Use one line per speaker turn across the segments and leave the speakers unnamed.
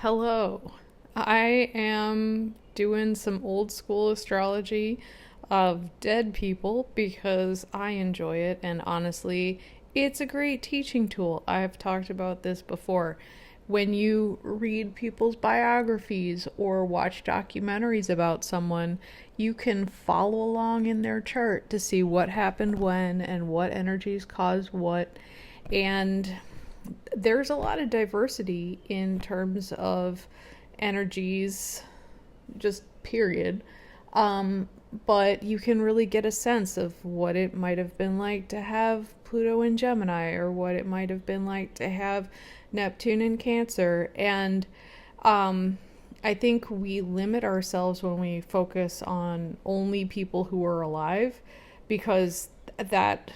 Hello. I am doing some old school astrology of dead people because I enjoy it, and honestly, it's a great teaching tool. I've talked about this before. When you read people's biographies or watch documentaries about someone, you can follow along in their chart to see what happened when and what energies caused what. And there's a lot of diversity in terms of energies, just period. Um, but you can really get a sense of what it might have been like to have Pluto in Gemini, or what it might have been like to have Neptune in Cancer. And um, I think we limit ourselves when we focus on only people who are alive, because that,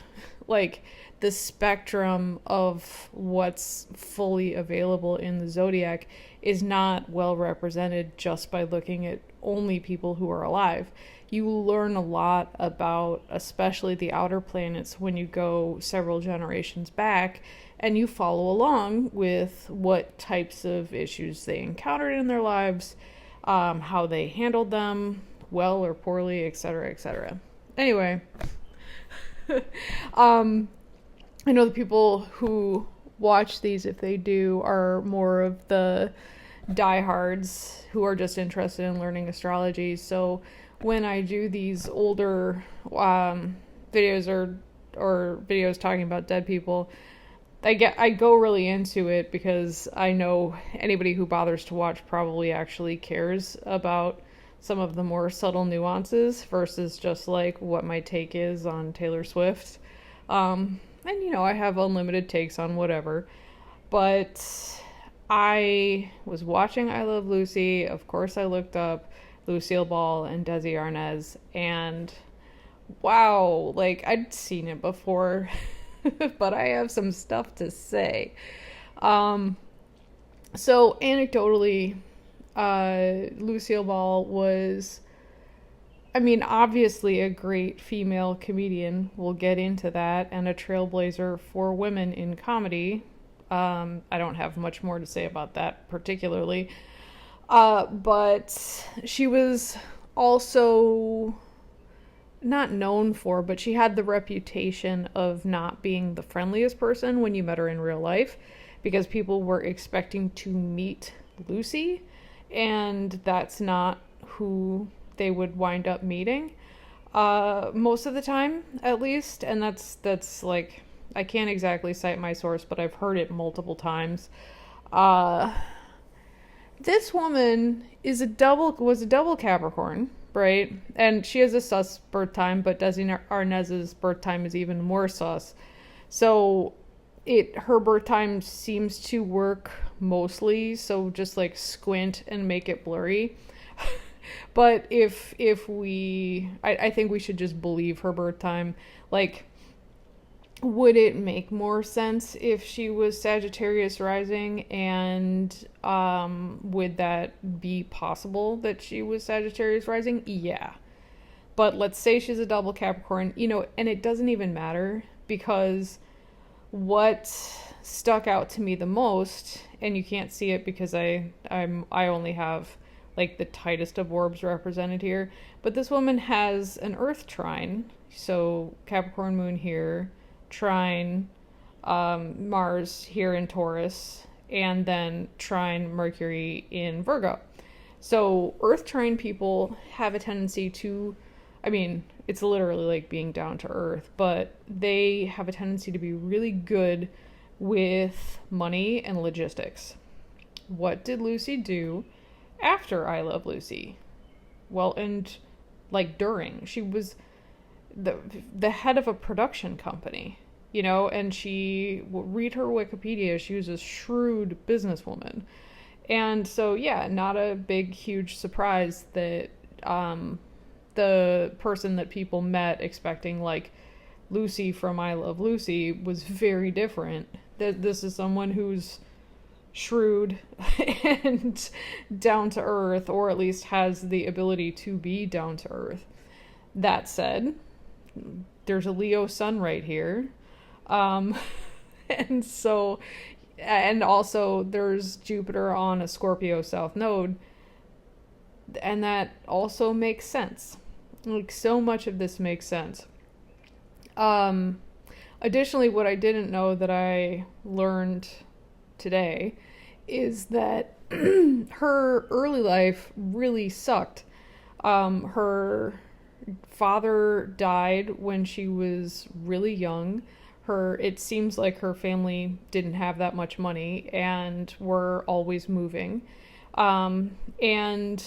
like, the spectrum of what's fully available in the zodiac is not well represented just by looking at only people who are alive. You learn a lot about, especially the outer planets, when you go several generations back and you follow along with what types of issues they encountered in their lives, how they handled them, well or poorly, etc., etc. Anyway, um, I know the people who watch these, if they do, are more of the diehards who are just interested in learning astrology. So when I do these older videos or videos talking about dead people, I go really into it because I know anybody who bothers to watch probably actually cares about some of the more subtle nuances versus just like what my take is on Taylor Swift. And I have unlimited takes on whatever. But I was watching I Love Lucy. Of course, I looked up Lucille Ball and Desi Arnaz, and wow, like I'd seen it before, but I have some stuff to say. Um, so anecdotally, Lucille Ball was, I mean, obviously a great female comedian. We'll get into that, and a trailblazer for women in comedy. I don't have much more to say about that particularly. But she was also not known for, but she had the reputation of not being the friendliest person when you met her in real life, because people were expecting to meet Lucy, and that's not who they would wind up meeting. Most of the time, at least, and that's like, I can't exactly cite my source, but I've heard it multiple times. Uh, this woman was a double Capricorn, right? And she has a sus birth time, but Desi Arnaz's birth time is even more sus. So her birth time seems to work mostly, so just like squint and make it blurry. But I think we should just believe her birth time. Like, would it make more sense if she was Sagittarius rising, and would that be possible that she was Sagittarius rising? Yeah. But let's say she's a double Capricorn, and it doesn't even matter, because what stuck out to me the most, and you can't see it because I only have like the tightest of orbs represented here, but this woman has an Earth trine, so Capricorn moon here, trine Mars here in Taurus, and then trine Mercury in Virgo. So Earth trine people have a tendency to, I mean, it's literally like being down to earth, but they have a tendency to be really good with money and logistics. What did Lucy do after I Love Lucy? Well, and like during, she was the head of a production company, and read her Wikipedia, she was a shrewd businesswoman. And so, yeah, not a big, huge surprise that the person that people met expecting like Lucy from I Love Lucy was very different. That this is someone who's shrewd and down to earth, or at least has the ability to be down to earth. That said, there's a Leo sun right here. And so And also there's Jupiter on a Scorpio South Node, and that also makes sense. Like, so much of this makes sense. Um, Additionally, what I didn't know that I learned today is that her early life really sucked. Her father died when she was really young. It seems like her family didn't have that much money and were always moving. And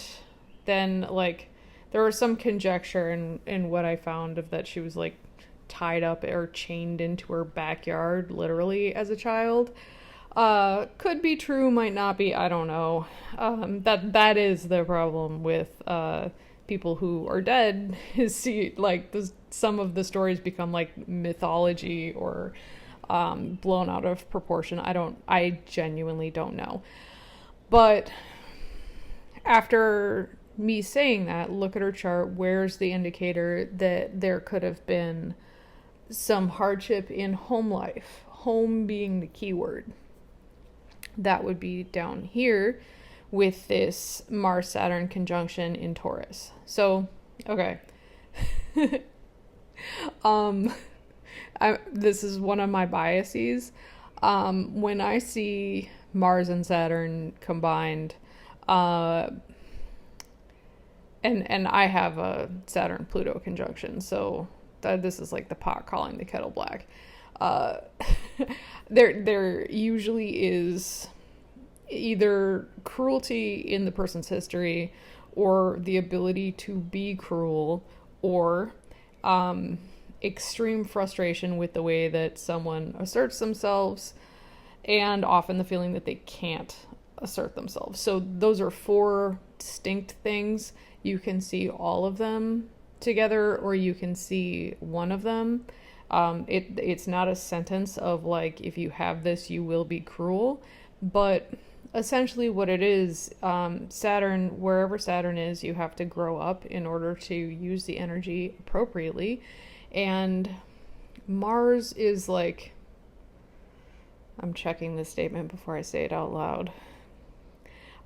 then, like, there was some conjecture in what I found of that she was like tied up or chained into her backyard literally as a child. Could be true, might not be, I don't know. That is the problem with people who are dead, is see, like, some of the stories become like mythology or blown out of proportion. I genuinely don't know. But after me saying that, look at her chart. Where's the indicator that there could have been some hardship in home life? Home being the key word. That would be down here with this Mars-Saturn conjunction in Taurus. So, okay. This is one of my biases. When I see Mars and Saturn combined, and I have a Saturn-Pluto conjunction, so this is like the pot calling the kettle black. There usually is either cruelty in the person's history, or the ability to be cruel, or extreme frustration with the way that someone asserts themselves, and often the feeling that they can't assert themselves. So those are four distinct things. You can see all of them together, or you can see one of them. It's not a sentence of like, if you have this, you will be cruel, but essentially what it is, Saturn, wherever Saturn is, you have to grow up in order to use the energy appropriately. And Mars is like, I'm checking this statement before I say it out loud.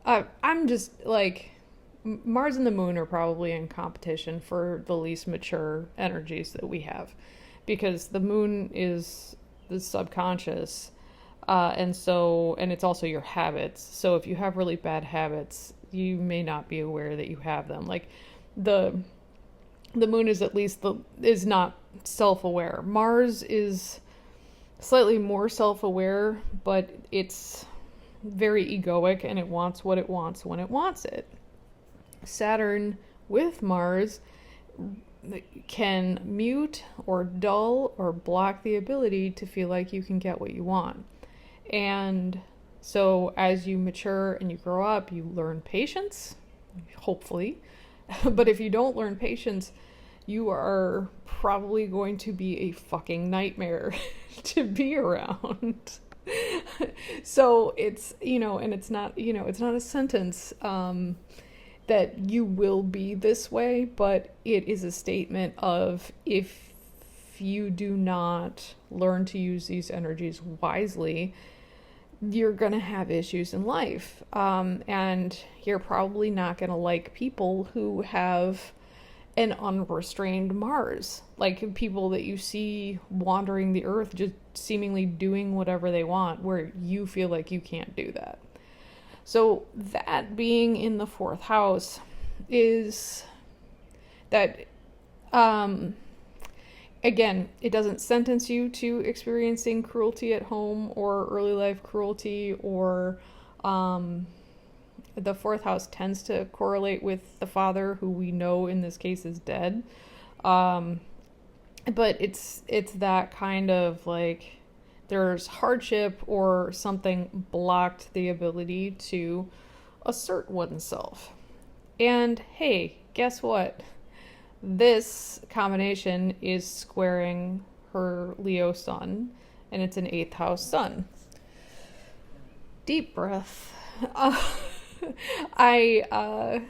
I'm just like, Mars and the moon are probably in competition for the least mature energies that we have, because the moon is the subconscious, and it's also your habits. So if you have really bad habits, you may not be aware that you have them. Like, the moon is at least is not self-aware. Mars is slightly more self-aware, but it's very egoic, and it wants what it wants when it wants it. Saturn with Mars can mute or dull or block the ability to feel like you can get what you want. And so as you mature and you grow up, you learn patience, hopefully. But if you don't learn patience, you are probably going to be a fucking nightmare to be around. So it's, and it's not a sentence that you will be this way, but it is a statement of, if you do not learn to use these energies wisely, you're going to have issues in life. And you're probably not going to like people who have an unrestrained Mars, like people that you see wandering the earth, just seemingly doing whatever they want, where you feel like you can't do that. So that being in the fourth house is that, again, it doesn't sentence you to experiencing cruelty at home or early life cruelty, or the fourth house tends to correlate with the father, who we know in this case is dead. But it's that kind of like, there's hardship or something blocked the ability to assert oneself. And hey, guess what? This combination is squaring her Leo sun, and it's an 8th house sun. Deep breath. I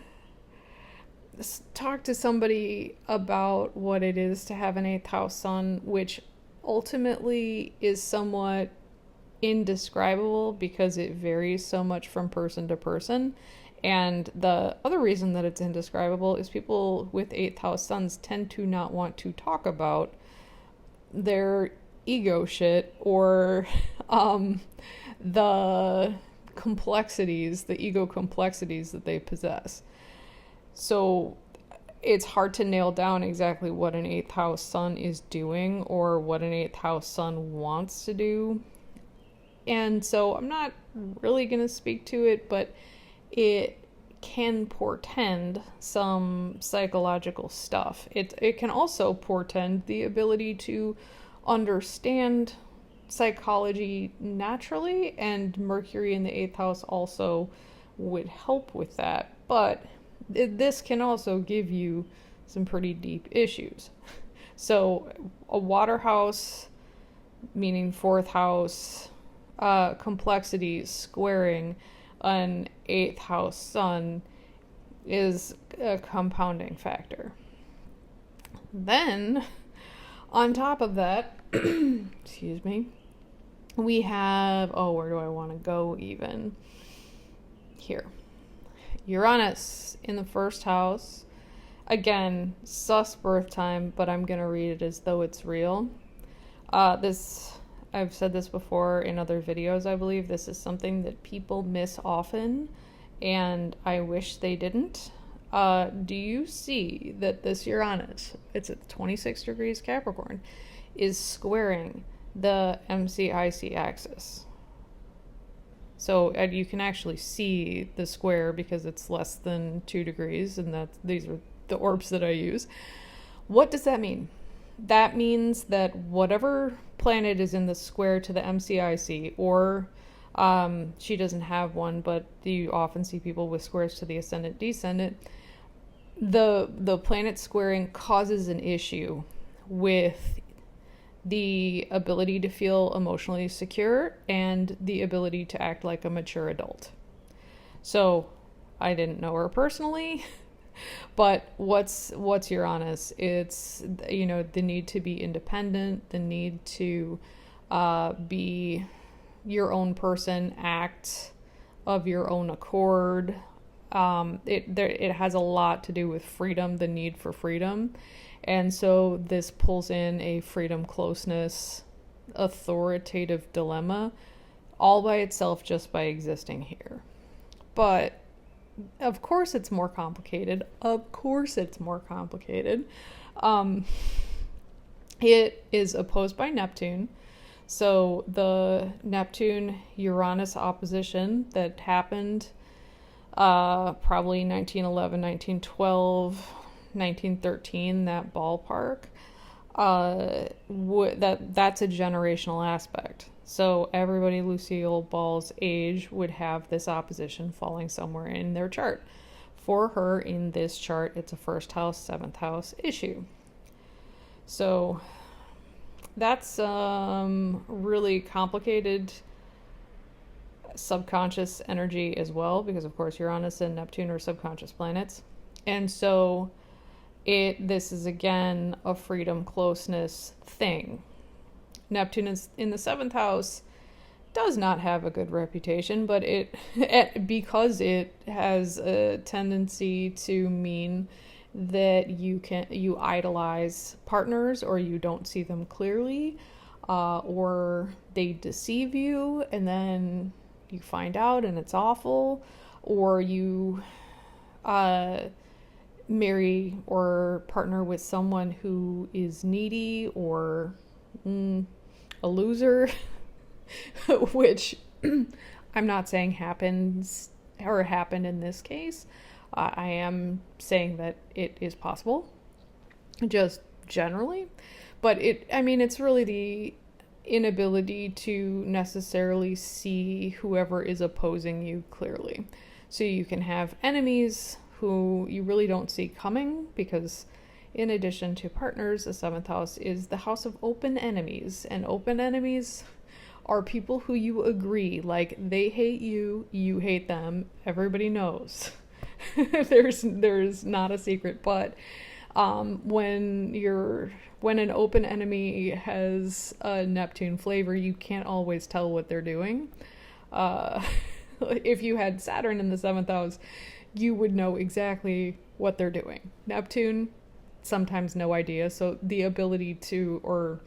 talked to somebody about what it is to have an 8th house sun, which ultimately is somewhat indescribable because it varies so much from person to person. And the other reason that it's indescribable is people with 8th house suns tend to not want to talk about their ego shit or the complexities, the ego complexities that they possess. So it's hard to nail down exactly what an 8th house sun is doing or what an 8th house sun wants to do. And so I'm not really going to speak to it, but it can portend some psychological stuff. It can also portend the ability to understand psychology naturally, and Mercury in the 8th house also would help with that. But this can also give you some pretty deep issues. So a water house, meaning 4th house, complexity squaring an 8th house sun is a compounding factor. Then, on top of that, excuse me, we have, where do I want to go even? Here. Uranus in the 1st house. Again, sus birth time, but I'm going to read it as though it's real. I've said this before in other videos, I believe. This is something that people miss often, and I wish they didn't. Do you see that this Uranus, it's at 26 degrees Capricorn, is squaring the MCIC axis? So you can actually see the square because it's less than 2 degrees, and these are the orbs that I use. What does that mean? That means that whatever planet is in the square to the MCIC, or she doesn't have one, but you often see people with squares to the ascendant, descendant, the planet squaring causes an issue with the ability to feel emotionally secure and the ability to act like a mature adult. So I didn't know her personally, but what's Uranus? It's, the need to be independent, the need to be your own person, act of your own accord. It has a lot to do with freedom, the need for freedom. And so this pulls in a freedom closeness, authoritative dilemma all by itself just by existing here. But of course it's more complicated. It is opposed by Neptune. So the Neptune-Uranus opposition that happened probably 1911, 1912, 1913, that ballpark, that's a generational aspect. So everybody Lucille Ball's age would have this opposition falling somewhere in their chart. For her, in this chart, it's a 1st house, 7th house issue. So that's really complicated subconscious energy as well, because of course Uranus and Neptune are subconscious planets. And so this is again a freedom closeness thing. Neptune is in the 7th house, does not have a good reputation, but because it has a tendency to mean that you idolize partners, or you don't see them clearly, or they deceive you and then you find out and it's awful, or you marry or partner with someone who is needy or a loser, which I'm not saying happens or happened in this case. I am saying that it is possible, just generally. But it's really the inability to necessarily see whoever is opposing you clearly. So you can have enemies who you really don't see coming, because in addition to partners, the 7th house is the house of open enemies. And open enemies are people who you agree, like they hate you, you hate them, everybody knows. There's not a secret, but When an open enemy has a Neptune flavor, you can't always tell what they're doing. Uh, if you had Saturn in the 7th house, you would know exactly what they're doing. Neptune, sometimes no idea. So the ability to, or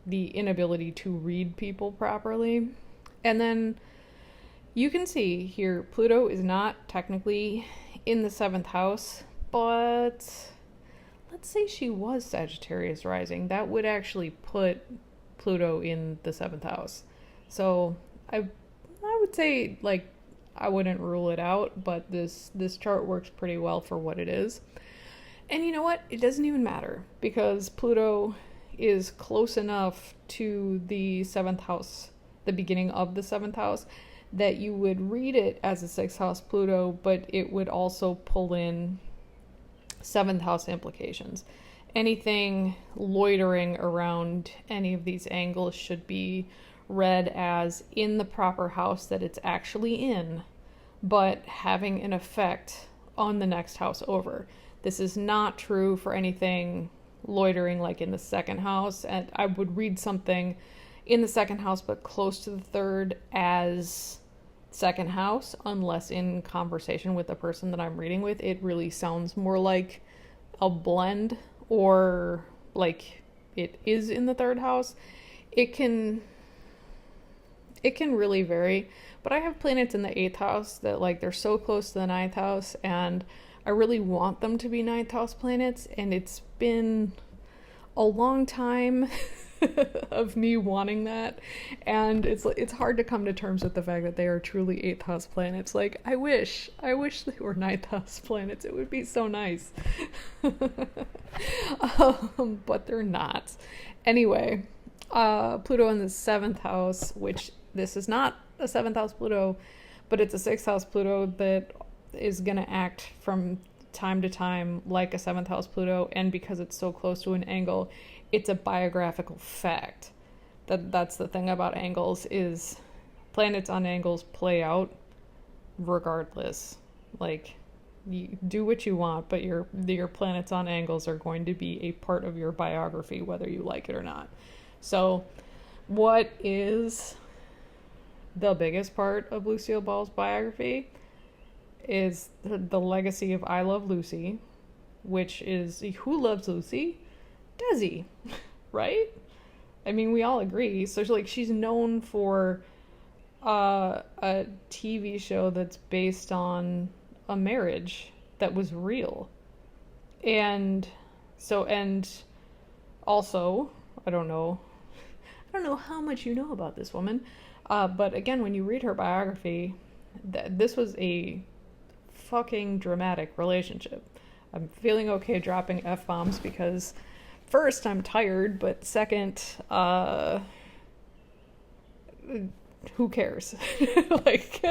the inability to read people properly. And then you can see here, Pluto is not technically in the 7th house, but let's say she was Sagittarius rising. That would actually put Pluto in the 7th house. So I would say, like, I wouldn't rule it out, but this chart works pretty well for what it is. And you know what? It doesn't even matter, because Pluto is close enough to the 7th house, the beginning of the 7th house, that you would read it as a 6th house Pluto, but it would also pull in 7th house implications. Anything loitering around any of these angles should be read as in the proper house that it's actually in, but having an effect on the next house over. This is not true for anything loitering like in the 2nd house, and I would read something in the 2nd house but close to the 3rd as 2nd house, unless in conversation with the person that I'm reading with, it really sounds more like a blend, or like it is in the 3rd house. It can really vary, but I have planets in the 8th house that, like, they're so close to the 9th house, and I really want them to be 9th house planets, and it's been a long time of me wanting that, and it's hard to come to terms with the fact that they are truly 8th house planets. Like, I wish they were 9th house planets. It would be so nice. But they're not. Anyway, Pluto in the 7th house, which this is not a 7th house Pluto, but it's a 6th house Pluto that is going to act from time to time like a 7th house Pluto, and because it's so close to an angle, it's a biographical fact. That's the thing about angles, is planets on angles play out regardless. Like, you do what you want, but your planets on angles are going to be a part of your biography, whether you like it or not. So what is the biggest part of Lucille Ball's biography is the legacy of I Love Lucy, which is, who loves Lucy? Desi, right? I mean, we all agree. So she's known for a TV show that's based on a marriage that was real. And also, I don't know how much you know about this woman, but again, when you read her biography, this was a fucking dramatic relationship. I'm feeling okay dropping F-bombs because, first, I'm tired, but second, who cares? Like,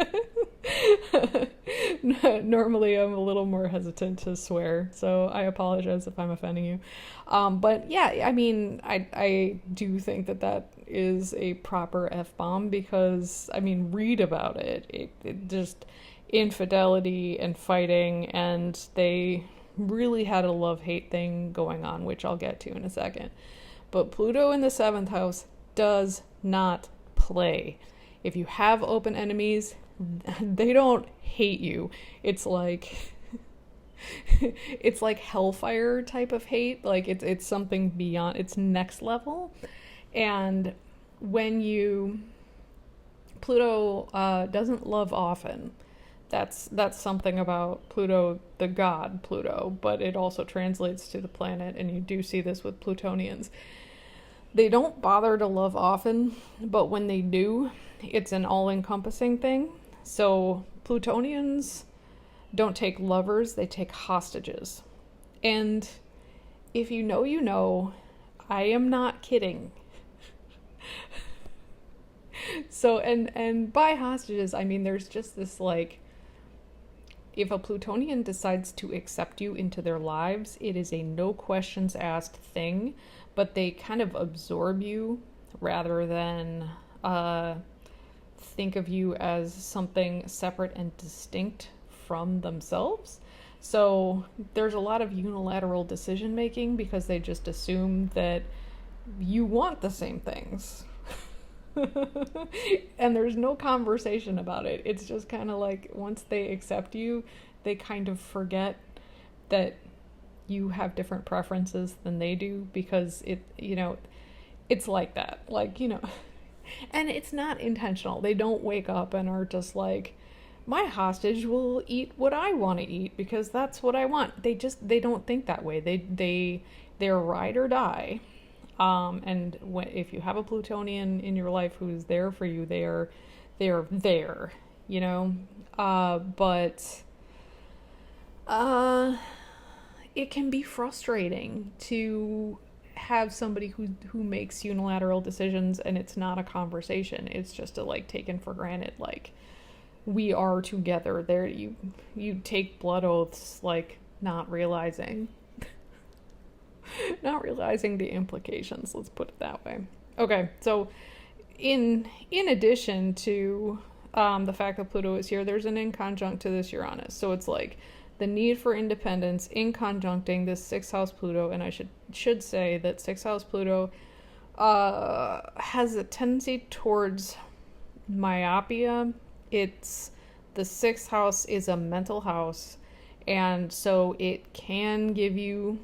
normally I'm a little more hesitant to swear, so I apologize if I'm offending you. But yeah, I mean, I do think that is a proper F-bomb, because, I mean, read about it. It just, infidelity and fighting, and they really had a love-hate thing going on, which I'll get to in a second. But Pluto in the 7th house does not play. If you have open enemies, they don't hate you. It's like it's like hellfire type of hate. Like, it's something beyond, it's next level. And when Pluto doesn't love often. That's something about Pluto, the god Pluto, but it also translates to the planet, and you do see this with Plutonians. They don't bother to love often, but when they do, it's an all-encompassing thing. So Plutonians don't take lovers, they take hostages. And if you know, you know, I am not kidding. So, and by hostages, I mean there's just this, like, if a Plutonian decides to accept you into their lives, it is a no questions asked thing, but they kind of absorb you rather than think of you as something separate and distinct from themselves. So there's a lot of unilateral decision making because they just assume that you want the same things. And there's no conversation about it. It's just kind of like once they accept you, they kind of forget that you have different preferences than they do because it's like that. Like, and it's not intentional. They don't wake up and are just like, my hostage will eat what I want to eat because that's what I want. They don't think that way. They're ride or die. And if you have a Plutonian in your life who's there for you, they're there, but it can be frustrating to have somebody who makes unilateral decisions and it's not a conversation. It's just taken for granted, like, we are together. There you take blood oaths, like, not realizing the implications, let's put it that way. Okay, so in addition to the fact that Pluto is here, there's an inconjunct to this Uranus. So it's like the need for independence inconjuncting this 6th house Pluto, and I should say that 6th house Pluto has a tendency towards myopia. It's the 6th house is a mental house, and so it can give you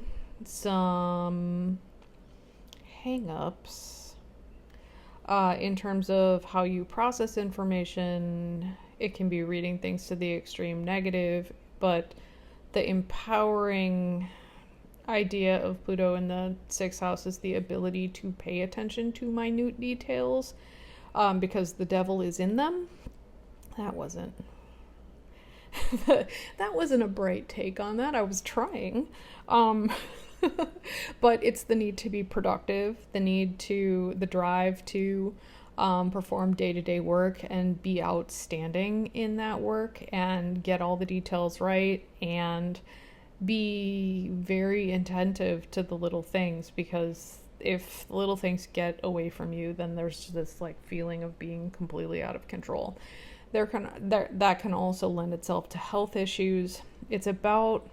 some hang-ups in terms of how you process information. It can be reading things to the extreme negative, but the empowering idea of Pluto in the 6th house is the ability to pay attention to minute details, because the devil is in them. That wasn't a bright take on that. I was trying. But it's the need to be productive, the drive to perform day-to-day work and be outstanding in that work and get all the details right and be very attentive to the little things, because if the little things get away from you, then there's this feeling of being completely out of control. That can also lend itself to health issues. It's about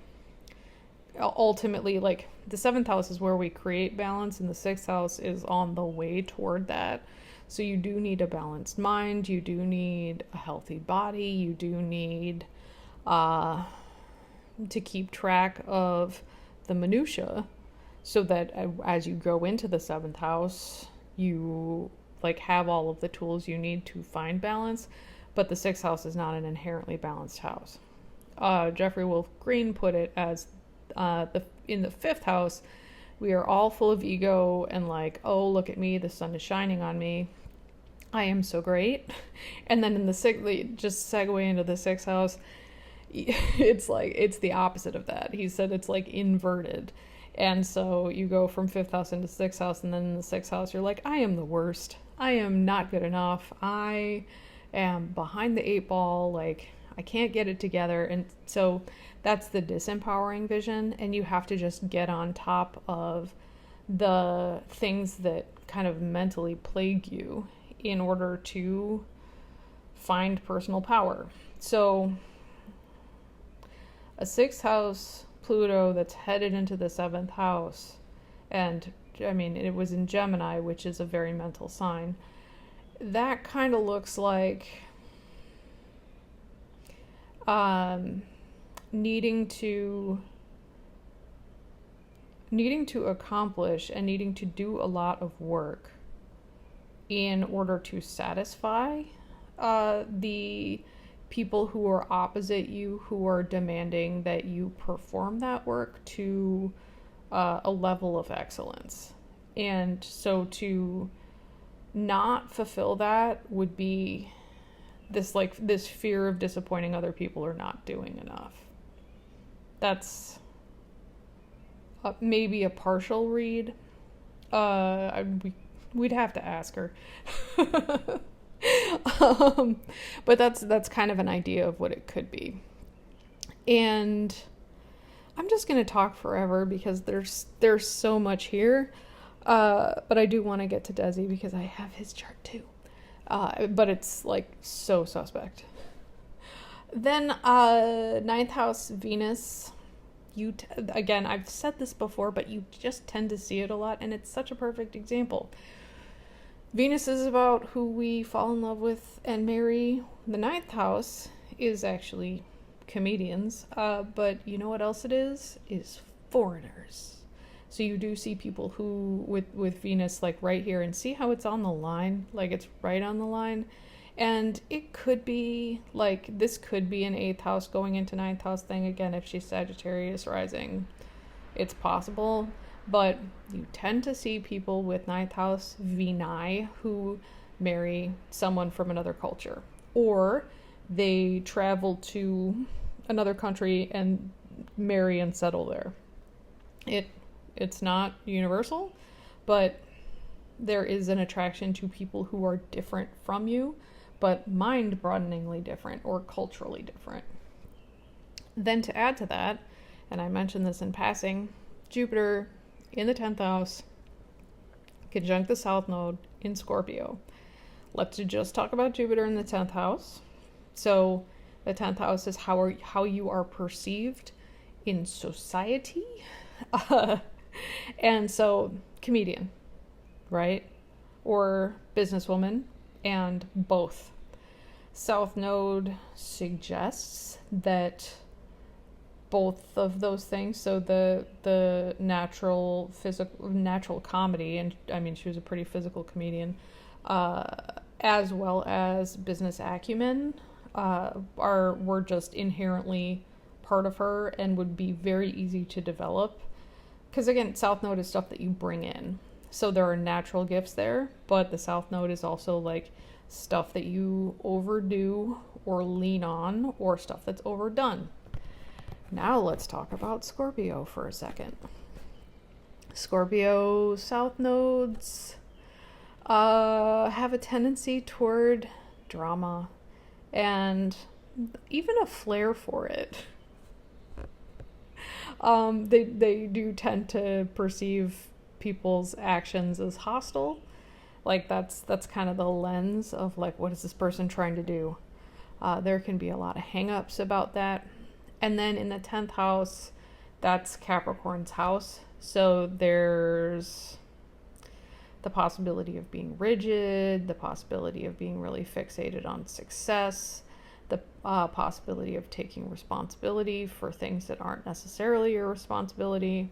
ultimately, the 7th house is where we create balance, and the 6th house is on the way toward that. So you do need a balanced mind, you do need a healthy body, you do need to keep track of the minutia, so that as you go into the 7th house, you have all of the tools you need to find balance. But the 6th house is not an inherently balanced house. Jeffrey Wolf Green put it as in the 5th house, we are all full of ego and oh, look at me, the sun is shining on me, I am so great. And then in the 6th, just segue into the 6th house, it's the opposite of that. He said it's inverted. And so you go from 5th house into 6th house, and then in the 6th house you're I am the worst, I am not good enough, I am behind the 8 ball, I can't get it together. And so that's the disempowering vision, and you have to just get on top of the things that kind of mentally plague you in order to find personal power. So a 6th house Pluto that's headed into the 7th house, and it was in Gemini, which is a very mental sign, that kind of looks like needing to accomplish and needing to do a lot of work in order to satisfy the people who are opposite you, who are demanding that you perform that work to a level of excellence. And so to not fulfill that would be this fear of disappointing other people or not doing enough. That's maybe a partial read. We'd have to ask her. But that's kind of an idea of what it could be. And I'm just going to talk forever because there's so much here. But I do want to get to Desi because I have his chart too. But it's so suspect. Then 9th house Venus again, I've said this before, but you just tend to see it a lot, and it's such a perfect example. Venus is about who we fall in love with and marry. The ninth house is actually comedians, but you know what else it is foreigners. So you do see people who with Venus like right here, and see how it's on the line, like it's right on the line. And it could be like, this could be an 8th house going into 9th house thing again. If she's Sagittarius rising, it's possible. But you tend to see people with 9th house Veni who marry someone from another culture, or they travel to another country and marry and settle there. It's not universal, but there is an attraction to people who are different from you, but mind-broadeningly different or culturally different. Then to add to that, and I mentioned this in passing, Jupiter in the 10th house, conjunct the South Node in Scorpio. Let's just talk about Jupiter in the 10th house. So the 10th house is how you are perceived in society. And so comedian, right? Or businesswoman, and both. South Node suggests that both of those things, so the natural comedy, and I mean she was a pretty physical comedian, as well as business acumen, were just inherently part of her and would be very easy to develop. Because again, South Node is stuff that you bring in. So there are natural gifts there, but the South Node is also like stuff that you overdo or lean on, or stuff that's overdone. Now let's talk about Scorpio for a second. Scorpio South Nodes have a tendency toward drama and even a flair for it. They do tend to perceive people's actions as hostile. Like that's kind of the lens of like, what is this person trying to do? There can be a lot of hang-ups about that. And then in the 10th house, that's Capricorn's house. So there's the possibility of being rigid, the possibility of being really fixated on success, the possibility of taking responsibility for things that aren't necessarily your responsibility,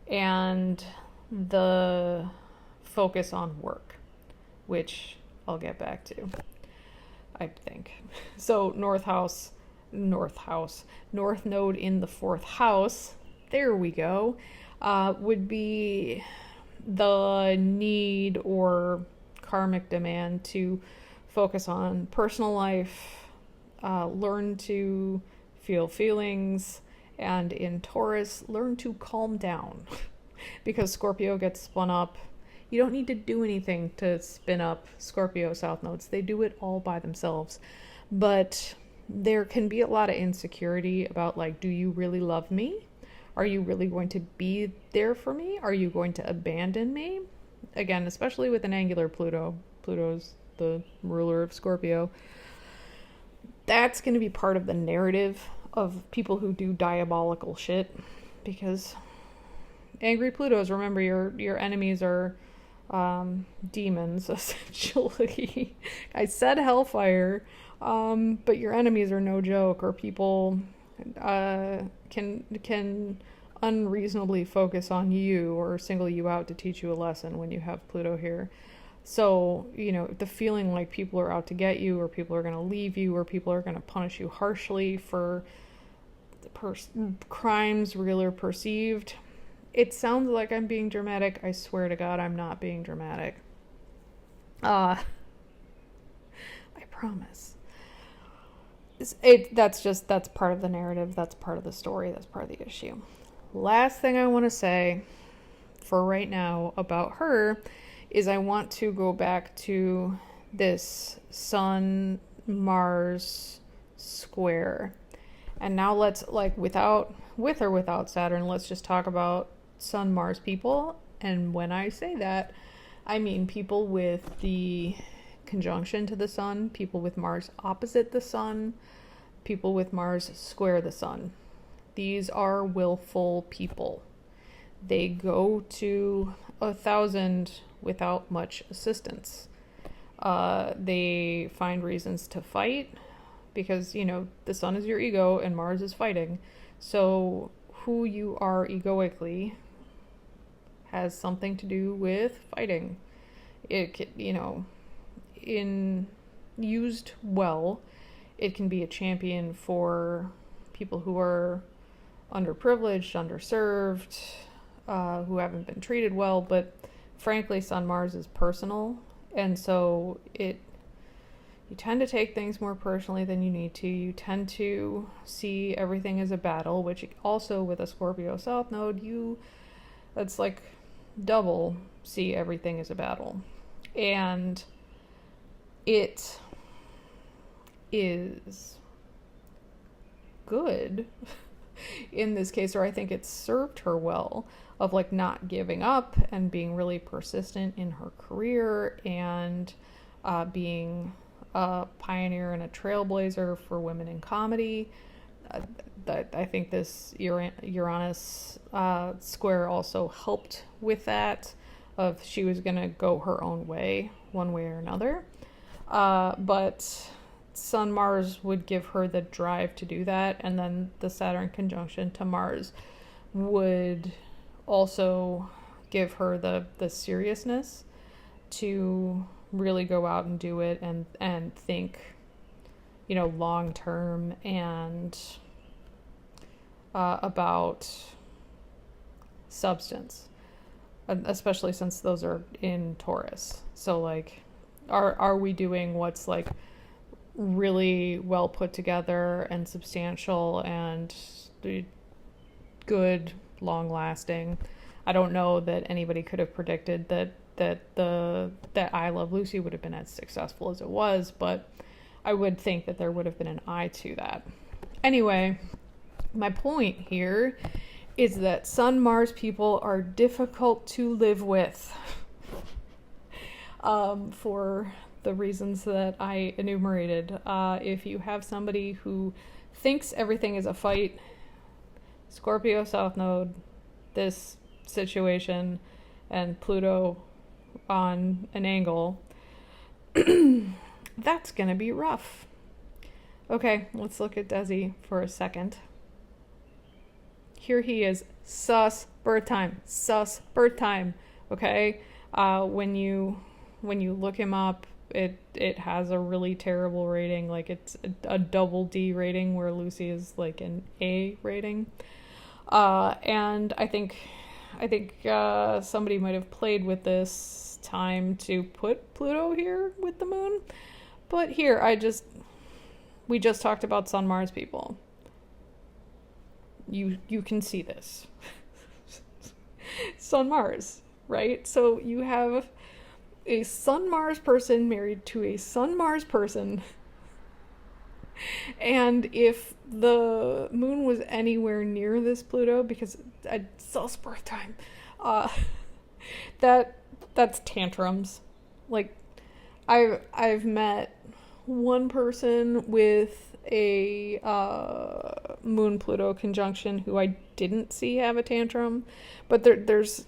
and the focus on work, which I'll get back to, I think. So North Node in the 4th house, there we go, would be the need or karmic demand to focus on personal life, learn to feel feelings, and in Taurus, learn to calm down. Because Scorpio gets spun up. You don't need to do anything to spin up Scorpio South Nodes. They do it all by themselves. But there can be a lot of insecurity about, like, do you really love me? Are you really going to be there for me? Are you going to abandon me? Again, especially with an angular Pluto. Pluto's the ruler of Scorpio. That's going to be part of the narrative of people who do diabolical shit. Because angry Plutos, remember, your enemies are demons, essentially. I said hellfire, but your enemies are no joke, or people can unreasonably focus on you or single you out to teach you a lesson when you have Pluto here. So, you know, the feeling like people are out to get you, or people are going to leave you, or people are going to punish you harshly for crimes, real or perceived. It sounds like I'm being dramatic. I swear to God, I'm not being dramatic. I promise. That's part of the narrative. That's part of the story. That's part of the issue. Last thing I want to say for right now about her is I want to go back to this Sun-Mars square. And now let's, like, with or without Saturn, let's just talk about Sun-Mars people. And when I say that, I mean people with the conjunction to the sun, people with Mars opposite the sun, people with Mars square the sun. These are willful people. They go to 1,000 without much assistance. They find reasons to fight because, the sun is your ego and Mars is fighting. So who you are egoically has something to do with fighting. It, in used well, it can be a champion for people who are underprivileged, underserved, who haven't been treated well, but frankly, Sun Mars is personal, and so you tend to take things more personally than you need to. You tend to see everything as a battle, which also with a Scorpio South Node, that's like double see everything as a battle. And it is good in this case, or I think it's served her well, of like not giving up and being really persistent in her career and being a pioneer and a trailblazer for women in comedy. I think this Uranus square also helped with that, of she was going to go her own way, one way or another. But Sun Mars would give her the drive to do that, and then the Saturn conjunction to Mars would also give her the seriousness to really go out and do it and think, long term and about substance, especially since those are in Taurus. So like, are we doing what's like really well put together and substantial and good, long lasting? I don't know that anybody could have predicted that I Love Lucy would have been as successful as it was, but I would think that there would have been an eye to that. Anyway, my point here is that Sun Mars people are difficult to live with for the reasons that I enumerated. If you have somebody who thinks everything is a fight, Scorpio South Node, this situation, and Pluto on an angle, that's gonna be rough. Okay, let's look at Desi for a second. Here he is, sus birth time, okay? When you look him up, it has a really terrible rating, like it's a double D rating, where Lucy is like an A rating. And I think somebody might have played with this time to put Pluto here with the moon. But here, we just talked about Sun Mars people. You can see this. Sun Mars, right? So you have a Sun Mars person married to a Sun Mars person. And if the moon was anywhere near this Pluto, because it's sus birth time, that's tantrums. Like, I've met one person with a moon Pluto conjunction who I didn't see have a tantrum, but there's,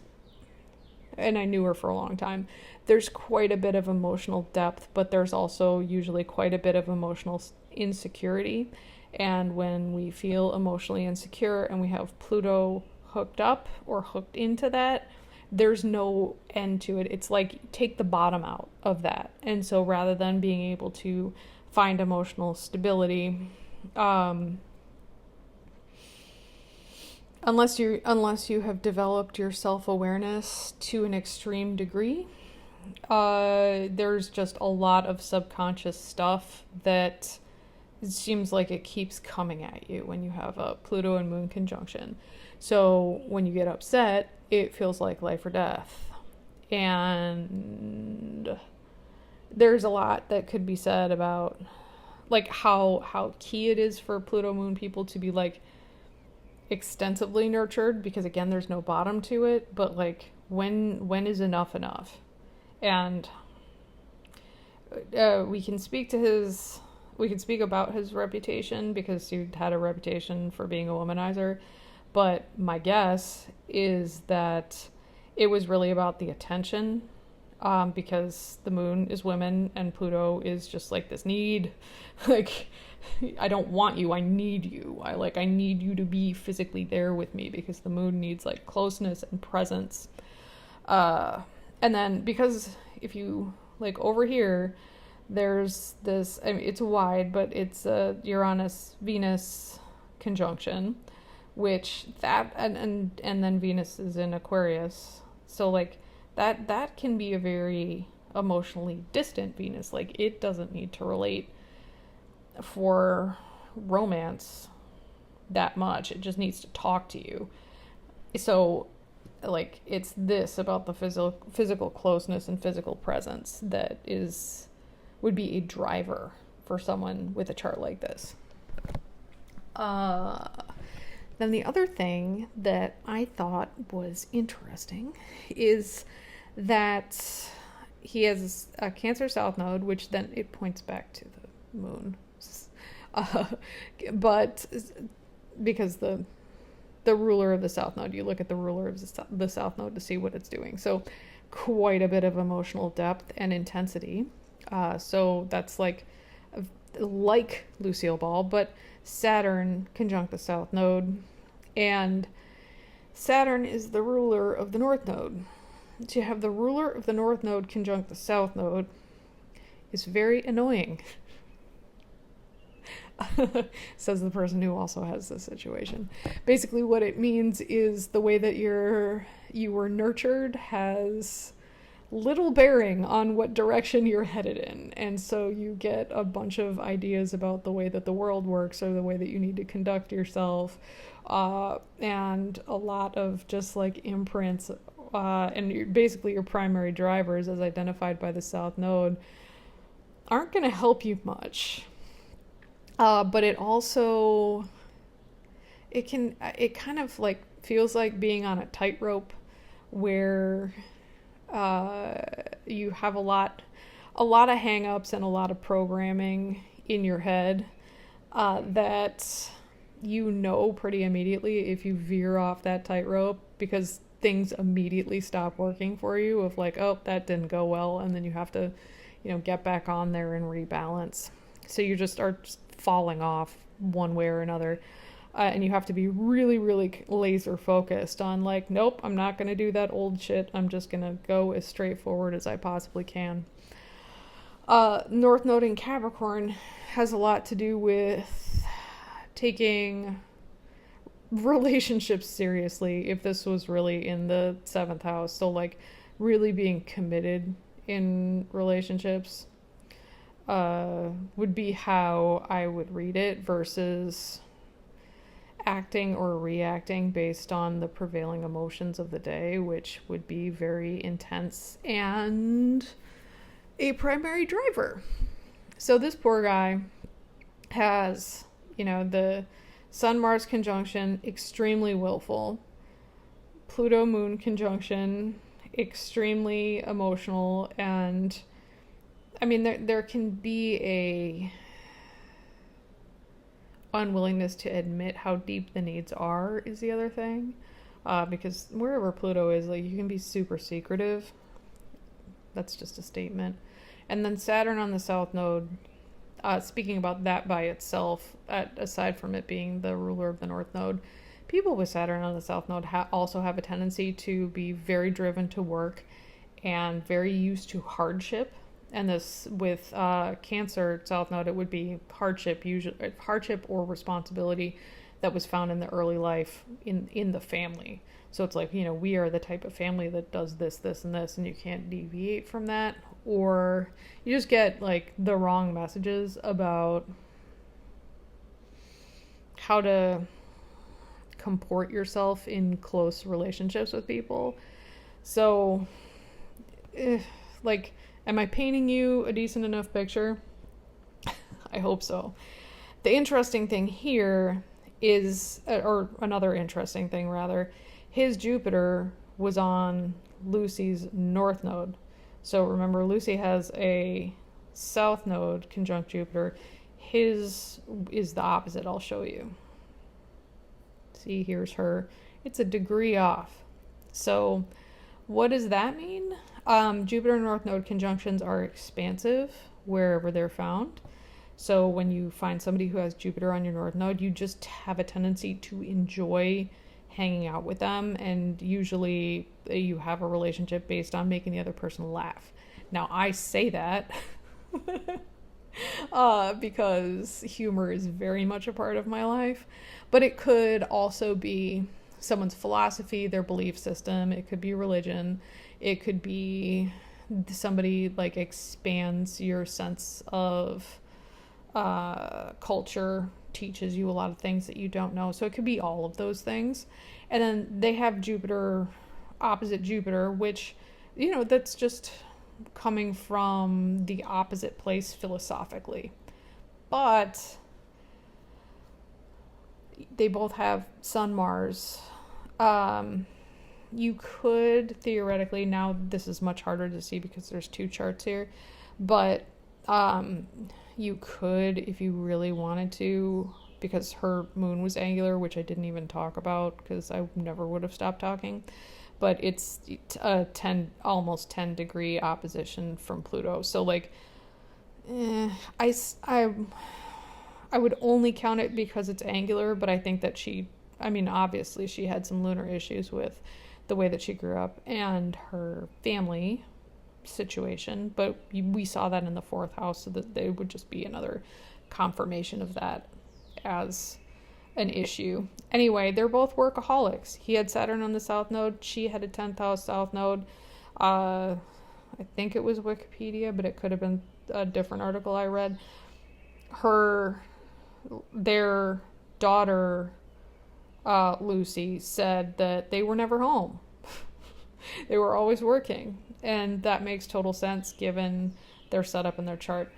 and I knew her for a long time, there's quite a bit of emotional depth, but there's also usually quite a bit of emotional insecurity. And when we feel emotionally insecure and we have Pluto hooked up or hooked into that, there's no end to it. It's like, take the bottom out of that. And so rather than being able to find emotional stability, unless you have developed your self-awareness to an extreme degree, there's just a lot of subconscious stuff that it seems like it keeps coming at you when you have a Pluto and Moon conjunction. So when you get upset, it feels like life or death. And there's a lot that could be said about like how key it is for Pluto Moon people to be like extensively nurtured, because again, there's no bottom to it, but like when is enough? And we can speak to his we can speak about his reputation because he had a reputation for being a womanizer, but my guess is that it was really about the attention, because the moon is women and Pluto is just like this need. Like, I don't want you, I need you. I need you to be physically there with me because the moon needs like closeness and presence. And then because if you like over here, there's this, I mean, it's wide, but it's a Uranus Venus conjunction, which that and then Venus is in Aquarius. So like that can be a very emotionally distant Venus. Like, it doesn't need to relate for romance that much. It just needs to talk to you. So like, it's this about the physical closeness and physical presence that would be a driver for someone with a chart like this. Then the other thing that I thought was interesting is that he has a Cancer South Node, which then it points back to the moon. But because the ruler of the South Node, you look at the ruler of the South Node to see what it's doing. So quite a bit of emotional depth and intensity. So that's like Lucille Ball, but Saturn conjunct the South Node, and Saturn is the ruler of the North Node. To have the ruler of the North Node conjunct the South Node is very annoying. Says the person who also has this situation. Basically what it means is the way that you were nurtured has little bearing on what direction you're headed in, and so you get a bunch of ideas about the way that the world works or the way that you need to conduct yourself, and a lot of just like imprints, and basically your primary drivers as identified by the South Node aren't going to help you much. But it also, it kind of like feels like being on a tightrope where you have a lot of hang-ups and a lot of programming in your head that you know pretty immediately if you veer off that tightrope, because things immediately stop working for you of like, oh, that didn't go well, and then you have to, get back on there and rebalance. So you just start falling off one way or another. And you have to be really, really laser focused on like, nope, I'm not going to do that old shit. I'm just going to go as straightforward as I possibly can. North Node in Capricorn has a lot to do with taking relationships seriously, if this was really in the 7th house. So like really being committed in relationships would be how I would read it, versus acting or reacting based on the prevailing emotions of the day, which would be very intense and a primary driver. So this poor guy has, the Sun-Mars conjunction, extremely willful. Pluto-Moon conjunction, extremely emotional, and I mean, there can be a unwillingness to admit how deep the needs are is the other thing, because wherever Pluto is, like, you can be super secretive. That's just a statement. And then Saturn on the South Node, speaking about that by itself, aside from it being the ruler of the North Node, people with Saturn on the South Node also have a tendency to be very driven to work and very used to hardship. And this with Cancer South Node, it would be hardship or responsibility that was found in the early life in the family. So it's like, we are the type of family that does this, this, and this, and you can't deviate from that. Or you just get like the wrong messages about how to comport yourself in close relationships with people. So, like, am I painting you a decent enough picture? I hope so. The interesting thing here is, or another interesting thing rather, his Jupiter was on Lucy's North Node. So remember, Lucy has a South Node conjunct Jupiter. His is the opposite. I'll show you. See, here's her. It's a degree off. So what does that mean? Jupiter North Node conjunctions are expansive wherever they're found. So when you find somebody who has Jupiter on your North Node, you just have a tendency to enjoy hanging out with them, and usually you have a relationship based on making the other person laugh. Now, I say that because humor is very much a part of my life, but it could also be someone's philosophy, their belief system. It could be religion. It could be somebody like expands your sense of culture, teaches you a lot of things that you don't know. So it could be all of those things. And then they have Jupiter opposite Jupiter, which, you know, that's just coming from the opposite place philosophically. But they both have Sun, Mars. You could theoretically, now this is much harder to see because there's two charts here, but you could, if you really wanted to, because her moon was angular, which I didn't even talk about because I never would have stopped talking, but it's a almost 10 degree opposition from Pluto. So like, I would only count it because it's angular, but I think that obviously she had some lunar issues with the way that she grew up and her family situation, but we saw that in the 4th house, so that they would just be another confirmation of that as an issue. Anyway, they're both workaholics. He had Saturn on the South Node. She had a 10th house South Node. I think it was Wikipedia, but it could have been a different article I read. Their daughter, Lucy, said that they were never home. They were always working. And that makes total sense given their setup in their chart.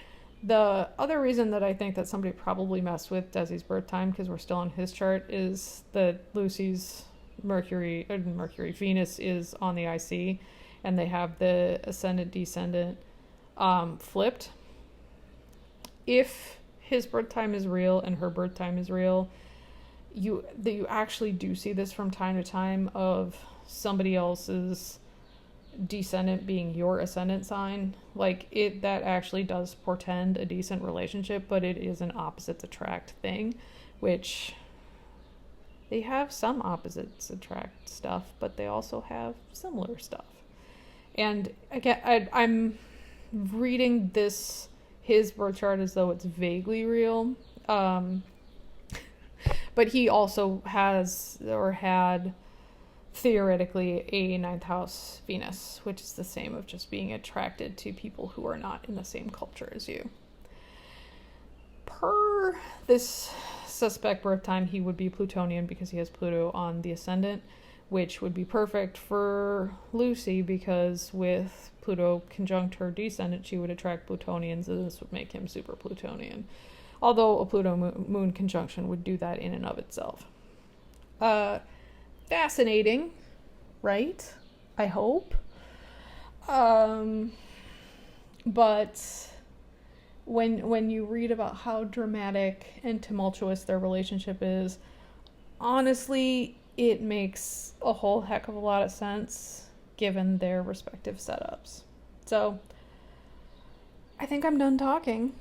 The other reason that I think that somebody probably messed with Desi's birth time, because we're still on his chart, is that Lucy's Venus is on the IC, and they have the ascendant descendant flipped. If his birth time is real and her birth time is real, you actually do see this from time to time of somebody else's descendant being your ascendant sign. Like, that actually does portend a decent relationship, but it is an opposites attract thing, which they have some opposites attract stuff, but they also have similar stuff. And again, I'm reading his birth chart as though it's vaguely real, but he also has or had theoretically a 9th house Venus, which is the same of just being attracted to people who are not in the same culture as you. Per this suspect birth time, he would be Plutonian because he has Pluto on the ascendant, which would be perfect for Lucy because with Pluto conjunct her descendant, she would attract Plutonians, and this would make him super Plutonian. Although a Pluto moon conjunction would do that in and of itself. Fascinating, right? I hope. But when you read about how dramatic and tumultuous their relationship is, honestly, it makes a whole heck of a lot of sense given their respective setups. So, I think I'm done talking.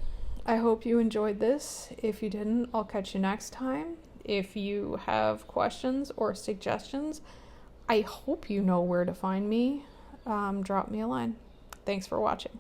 I hope you enjoyed this. If you didn't, I'll catch you next time. If you have questions or suggestions, I hope you know where to find me. Drop me a line. Thanks for watching.